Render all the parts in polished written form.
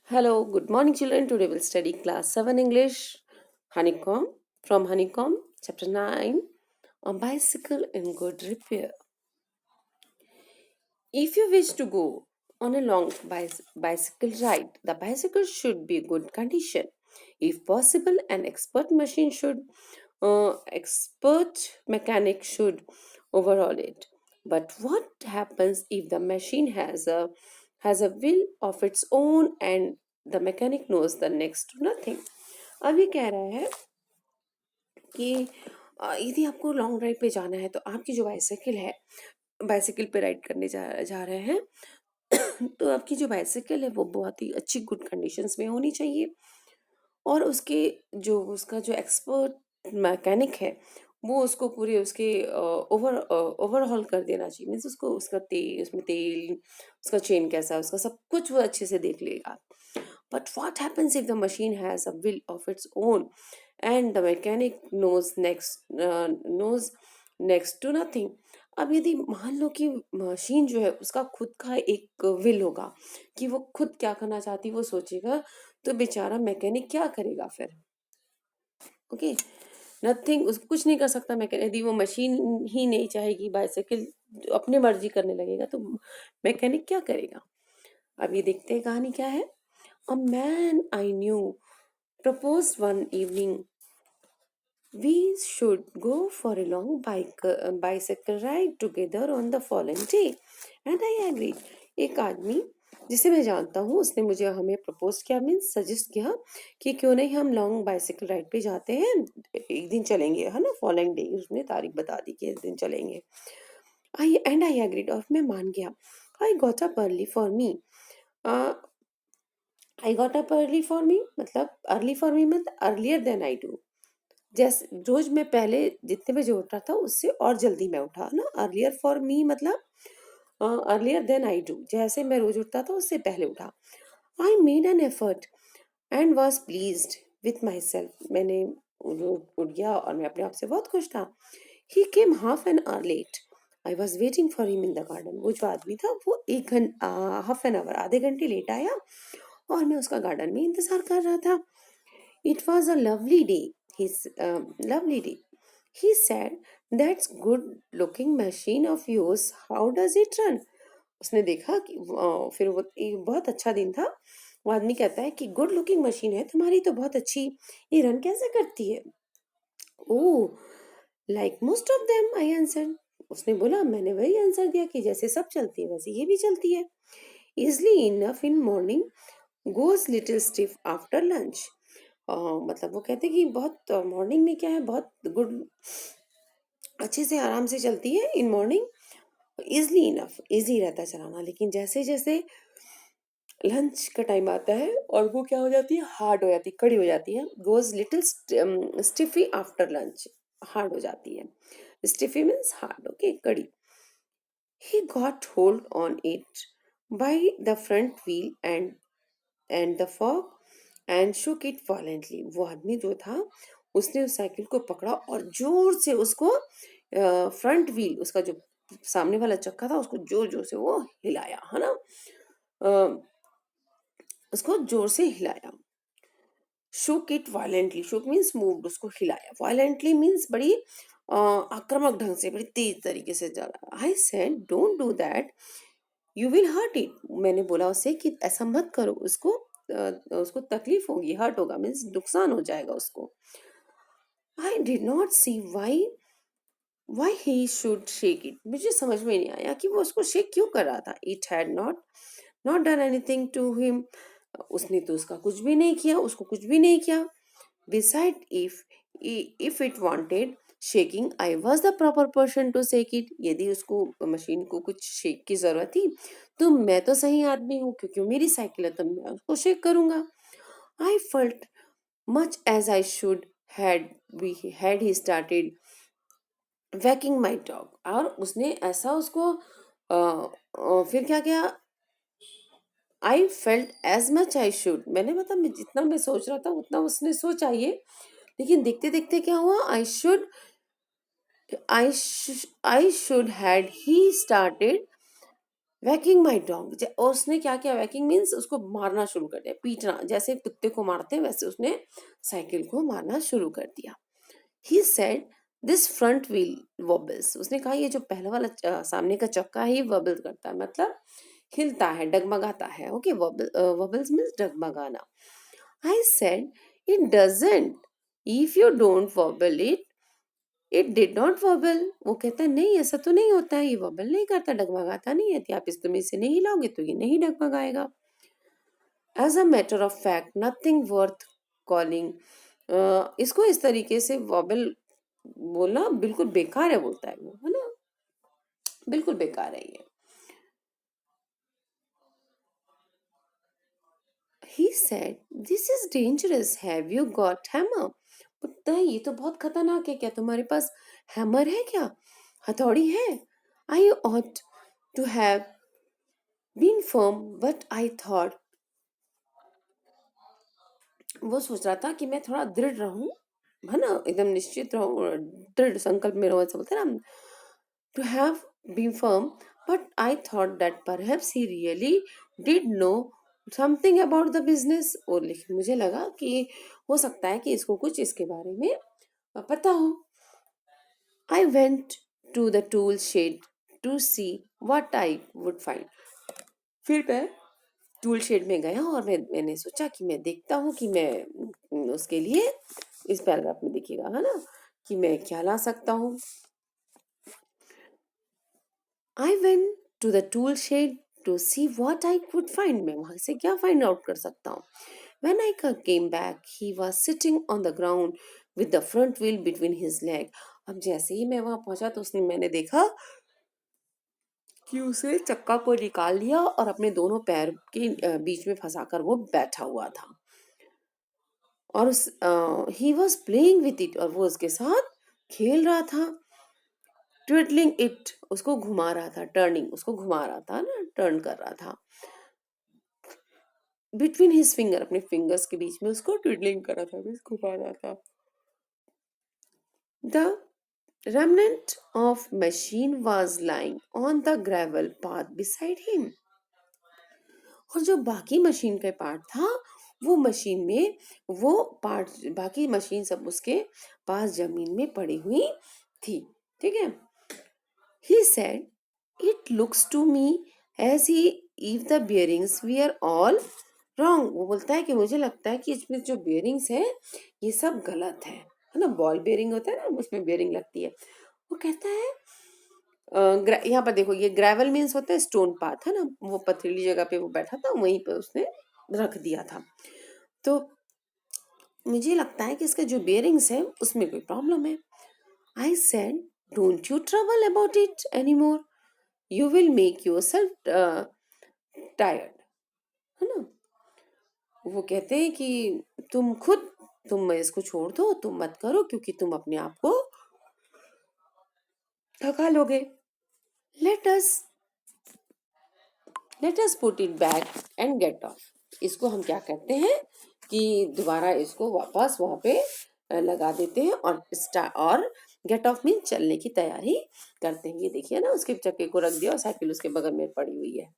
Hello, good morning, children. Today we'll study class 7 English, Honeycomb, from Honeycomb, chapter 9, a bicycle in good repair. If you wish to go on a long bicycle ride, the bicycle should be good condition. If possible, an expert mechanic should overhaul it. But what happens if the machine has a will of its own and the mechanic knows the next to nothing? अब ये कह रहा है कि यदि आपको long drive पे जाना है तो आपकी जो बाइसाइकिल है, बाइसाइकिल पे राइड करने जा जा रहे हैं तो आपकी जो बाइसाइकिल है वो बहुत ही अच्छी गुड कंडीशंस में होनी चाहिए और उसका जो एक्सपर्ट मैकेनिक है वो उसको पूरे उसके ओवरहॉल कर देना चाहिए। मीन्स उसको उसमें तेल, उसका चेन कैसा है, उसका सब कुछ वो अच्छे से देख लेगा। But what happens if the machine has a will of its own and the mechanic knows next to nothing? अब यदि मान लो कि मशीन जो है उसका खुद का एक विल होगा कि वो खुद क्या करना चाहती है वो सोचेगा, तो बेचारा मैकेनिक क्या करेगा फिर? ओके, नथिंग, उस कुछ नहीं कर सकता मैकेनिक। यदि वो मशीन ही नहीं चाहेगी, बाइसाइकिल अपनी मर्जी करने लगेगा तो मैकेनिक क्या करेगा? अब ये देखते हैं कहानी क्या है। A man I knew proposed one evening we should go for a long bicycle ride together on the following day and I agreed. एक आदमी जिसे मैं जानता हूँ उसने मुझे हमें प्रपोज किया, मीन्स सजेस्ट किया कि क्यों नहीं हम लॉन्ग बाइसाइकिल राइड पे जाते हैं, एक दिन चलेंगे, है ना, फॉलोइंग डे। उसने तारीख बता दी कि इस दिन चलेंगे। आई एग्रीड, और मैं मान गया। I got up early for me. I got up early for me मतलब अर्ली फॉर मी मतलब अर्लियर देन आई डू। जैसे रोज मैं पहले जितने बजे उठ रहा था उससे और जल्दी मैं उठा ना। अर्लियर फॉर मी मतलब अर्लियर देन आई डू, जैसे मैं रोज उठता था उससे पहले उठा। I made an effort and was pleased with my self. मैंने उठ गया और मैं अपने आप से बहुत खुश था। He came half an hour late. I was waiting for him in the garden. वो जो आदमी था वो एक घंटा, हाफ एन आवर, आधे घंटे लेट आया और मैं उसका गार्डन में इंतजार कर रहा था। It was a lovely day. Lovely day. He said, "That's good looking machine of yours. How does it run?" उसने देखा कि फिर वो एक बहुत अच्छा दिन था। वो आदमी कहता है कि गुड लुकिंग मशीन है तुम्हारी तो बहुत अच्छी, ये रन कैसे करती है? Oh, like most of them, I answered. उसने बोला, मैंने वही आंसर दिया कि जैसे सब चलती है वैसे ये भी चलती है। Easily enough in morning, goes little stiff after lunch. मतलब वो कहते हैं कि बहुत मॉर्निंग में क्या है, बहुत गुड, अच्छे से आराम से चलती है in morning. Easily enough, easy रहता है चलाना, लेकिन जैसे जैसे लंच का टाइम आता है और वो क्या हो जाती है, हार्ड हो जाती है, कड़ी हो जाती है। Goes little stiffy after lunch, hard हो जाती है। स्टिफी मीन्स हार्ड, ओके, कड़ी। He got hold on it by the front wheel and the fork and shook it violently. वो आदमी जो था उसने उस साइकिल को पकड़ा और जोर से उसको, फ्रंट व्हील, उसका जो सामने वाला चक्का था, उसको जोर जोर से वो हिलाया, है ना। अ, उसको जोर से हिलाया। Shook it violently, shook means moved, उसको हिलाया। वायलेंटली मीन्स बड़ी आक्रामक ढंग से, बड़ी तेज तरीके से चला। I said don't do that, you will hurt it. मैंने बोला उससे कि ऐसा मत करो, उसको तकलीफ होगी, हर्ट होगा, मीन्स नुकसान हो जाएगा उसको। I did not see why he should shake it. मुझे समझ में नहीं आया कि वो उसको शेक क्यों कर रहा था। It had not not done anything to him. उसने तो उसका कुछ भी नहीं किया, उसको कुछ भी नहीं किया। Beside if it wanted shaking, I was the proper person to shake it. यदि उसको मशीन को कुछ शेक की जरूरत थी तो मैं तो सही आदमी हूँ, क्योंकि मेरी साइकिल है तो मैं उसको शेक करूंगा। I felt much as I should had had he started वैकिंग my dog. और उसने ऐसा उसको फिर क्या किया, I felt as much I should, मैंने मतलब जितना मैं सोच रहा था उतना उसने सोचा ये। लेकिन देखते देखते क्या हुआ, I should had he started वैकिंग my dog, और उसने क्या किया, वैकिंग मीन्स उसको मारना शुरू कर दिया, पीटना, जैसे कुत्ते को मारते हैं वैसे उसने साइकिल को मारना शुरू कर दिया। He said this front wheel वॉबल्स, उसने कहा ये जो पहला वाला सामने का चक्का है ये वॉबल करता है, मतलब हिलता है, डगमगाता है। ओके, वॉबल्स मीन्स डगमगाना। I said it doesn't, if you don't wobble it did not wobble. वो कहता है नहीं ऐसा तो नहीं होता है, ये वॉबल नहीं करता, डगमगाता नहीं है, यदि आप तुम इसे नहीं हिलाओगे तो ये नहीं डगमगाएगा। As a matter of fact nothing worth calling, इसको इस तरीके से वॉबल बोलना बिल्कुल बेकार है, बोलता है वो, है ना, बिल्कुल बेकार है ये। He said this is dangerous, have you got hammer, बोलता है ये तो बहुत खतरनाक है, क्या तुम्हारे पास हैमर है क्या, हथौड़ी है। I ought to have been firm but I thought, वो सोच रहा था कि मैं थोड़ा दृढ़ रहूं, है ना, एकदम निश्चित रहूं और दृढ़ संकल्प में रहूं, ऐसा बोलते हैं ना, to have been firm but I thought that perhaps he really did know something about the business, और लेकिन मुझे लगा कि हो सकता है कि इसको कुछ इसके बारे में पता हो। I went to the tool shed to see what I would find, फिर मैं टूल शेड में गया और मैंने सोचा कि मैं देखता हूँ कि मैं उसके लिए, इस पैराग्राफ में देखिएगा, है ना, कि मैं क्या ला सकता हूँ। I went to the tool shed to see what I could find, मैं वहां से क्या फाइंड आउट कर सकता हूँ। When I came back he was sitting on the ground with the front wheel between his leg, अब जैसे ही मैं वहां पहुंचा तो उसने, मैंने देखा कि उसे चक्का को निकाल लिया और अपने दोनों पैर के बीच में फंसाकर वो बैठा हुआ था, और उस he was playing with it, और वो उसके साथ खेल रहा था। ट्विडलिंग इट, उसको घुमा रहा था, टर्निंग, उसको घुमा रहा था ना, टर्न कर रहा था। बिटवीन हिज फिंगर, अपने फिंगर्स के बीच में उसको ट्विडलिंग कर रहा था, मीन्स घुमा रहा था। The remnant of machine was lying on the gravel path beside him, और जो बाकी मशीन का पार्ट था वो मशीन में, वो पार्ट, बाकी मशीन सब उसके पास जमीन में पड़ी हुई थी। ठीक है, he said it looks to me as he if the bearings were all wrong, वो बोलता है कि मुझे लगता है कि इसमें जो बेयरिंग्स है ये सब गलत है ना, बॉल बेयरिंग होता है ना, उसमें बेयरिंग लगती है। वो कहता है यहाँ पर देखो, ये ग्रेवल मीन्स होता है स्टोन पाथ, है ना, वो पथरीली जगह पे वो बैठा था, वहीं पे उसने रख दिया था। तो मुझे लगता है कि इसके जो बेयरिंग्स है उसमें कोई प्रॉब्लम है। आई said don't you trouble about it any more, you will make your self tired, है ना। वो कहते हैं कि तुम इसको छोड़ दो, तुम मत करो, क्योंकि तुम अपने आप को थका लोगे। Let us let us put it back and get off, इसको हम क्या करते हैं कि दोबारा इसको वापस वहां पे लगा देते हैं, और गेट ऑफ मीन चलने की तैयारी करते हैं। ये देखिए ना, उसके चक्के को रख दिया और साइकिल उसके बगल में पड़ी हुई है।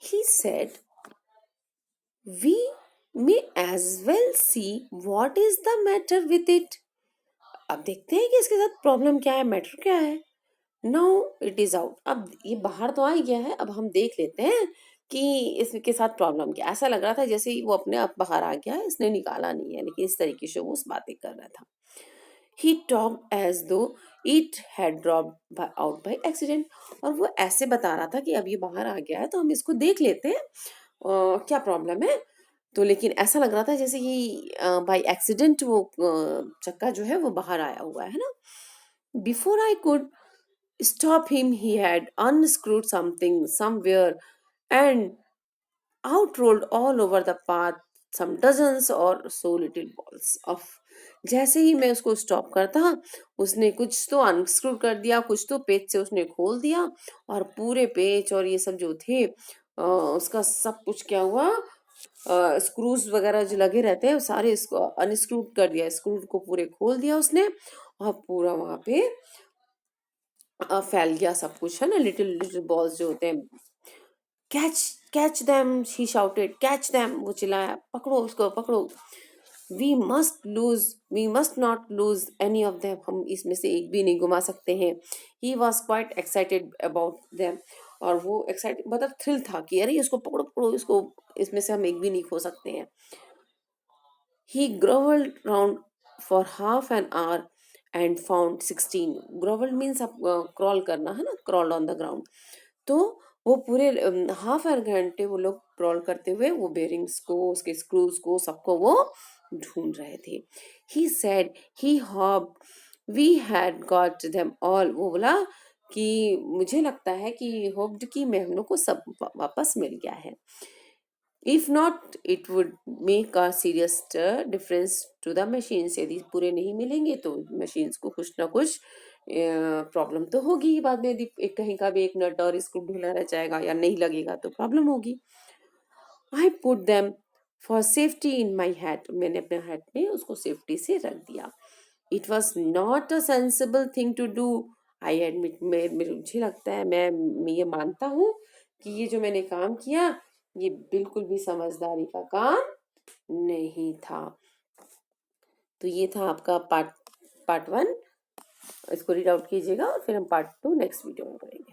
He said we may as well see what is the matter with it, अब देखते हैं कि इसके साथ प्रॉब्लम क्या है, मैटर क्या है। नो इट इज आउट, अब ये बाहर तो आ ही गया है, अब हम देख लेते हैं कि इसके साथ प्रॉब्लम क्या, ऐसा लग रहा था जैसे ही वो अपने आप बाहर आ गया है, इसने निकाला नहीं है, लेकिन इस तरीके से वो उस बातें कर रहा था। ही टॉक्ड एज दो it had dropped out by accident, और वो ऐसे बता रहा था कि अब ये बाहर आ गया है तो हम इसको देख लेते हैं क्या प्रॉब्लम है। तो लेकिन ऐसा लग रहा था जैसे कि बाय एक्सीडेंट वो चक्का जो है वो बाहर आया हुआ है ना। Before I could stop him, he had unscrewed something somewhere and out rolled all over the path some dozens or so little balls of, जैसे ही मैं उसको स्टॉप करता उसने कुछ तो अनस्क्रू कर दिया, कुछ तो पेच से उसने खोल दिया, और पूरे पेच और ये सब जो थे उसका सब कुछ क्या हुआ, स्क्रूज वगैरह जो लगे रहते हैं वो सारे इसको अनस्क्रू कर दिया, स्क्रू को पूरे खोल दिया उसने, और पूरा वहां पे फैल गया सब कुछ, है ना, लिटिल लिटिल बॉल्स जो होते हैं। Catch catch them she shouted, catch them, वो चिल्लाया, पकड़ो उसको पकड़ो। We must not lose any of them, हम इसमें से एक भी नहीं गुमा सकते हैं। He was quite excited about them, और वो एक्साइटेड मतलब थ्रिल था कि अरे इसको पकड़ो पकड़ो इसको, इसमें से हम एक भी नहीं खो सकते हैं। He grovelled round for half an hour and found 16. Grovel means आप क्रॉल करना, है ना, क्रॉल ऑन द ग्राउंड। तो वो पूरे हाफ एन घंटे वो लोग क्रॉल करते हुए वो बेरिंग्स को, उसके स्क्रूज को, सबको वो ढूंढ रहे थे। He said he hope we had got them all, वो बोला कि मुझे लगता है कि होप्ड कि मैं हम लोग को सब वापस मिल गया है। If not it would make a serious difference to the machines, यदि पूरे नहीं मिलेंगे तो मशीन्स को कुछ ना कुछ प्रॉब्लम तो होगी ही बाद में, यदि कहीं का भी एक नट और स्क्रू ढीला रह जाएगा या नहीं लगेगा तो प्रॉब्लम होगी। I put them for safety in my hat, मैंने अपने हैट में उसको सेफ्टी से रख दिया। It was not a sensible thing to do, I admit, मुझे लगता है, मैं ये मानता हूँ कि ये जो मैंने काम किया ये बिल्कुल भी समझदारी का काम नहीं था। तो ये था आपका पार्ट 1, इसको रीड आउट कीजिएगा और फिर हम पार्ट 2 नेक्स्ट वीडियो में करेंगे।